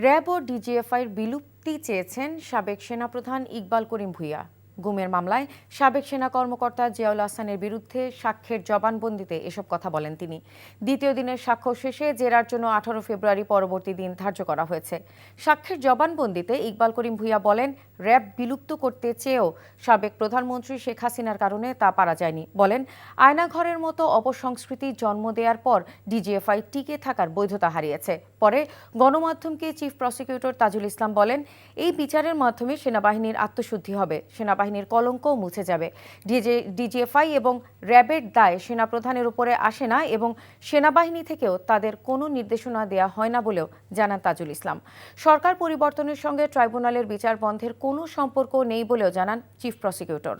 RAB ও ডিজিএফআইয়ের বিলুপ্তি চেয়েছেন সাবেক সেনাপ্রধান ইকবাল করিম ভূঁইয়া। গুমের মামলায় সাবেক সেনা কর্মকর্তা জিয়াউল আহসানের বিরুদ্ধে সাক্ষ্যের জবানবন্দিতে এসব কথা বলেন তিনি। দ্বিতীয় দিনের সাক্ষ্য শেষে জেরার জন্য 18 ফেব্রুয়ারি পরবর্তী দিন ধার্য করা হয়েছে। সাক্ষ্যের জবানবন্দিতে ইকবাল করিম ভূঁইয়া বলেন, র্যাব বিলুপ্ত করতে চেয়েও সাবেক প্রধানমন্ত্রী শেখ হাসিনার কারণে তা পারা যায়নি। বলেন, আয়নাঘরের মতো অপসংস্কৃতি জন্ম দেওয়ার পর ডিজিএফআই টিকে থাকার বৈধতা হারিয়েছে। পরে গণমাধ্যমকে চিফ প্রসিকিউটর তাজুল ইসলাম বলেন, এই বিচারের মাধ্যমে সেনাবাহিনীর আত্মশুদ্ধি হবে, সেনাবাহিনীর কলঙ্কও মুছে যাবে। ডিজিএফআই এবং র্যাবের দায় সেনাপ্রধানের উপরে আসে না এবং সেনাবাহিনী থেকেও তাদের কোনো নির্দেশনা দেওয়া হয় না বলেও জানান তাজুল ইসলাম। সরকার পরিবর্তনের সঙ্গে ট্রাইব্যুনালের বিচার বন্ধের কোনো সম্পর্ক নেই বলেও জানান চিফ প্রসিকিউটর।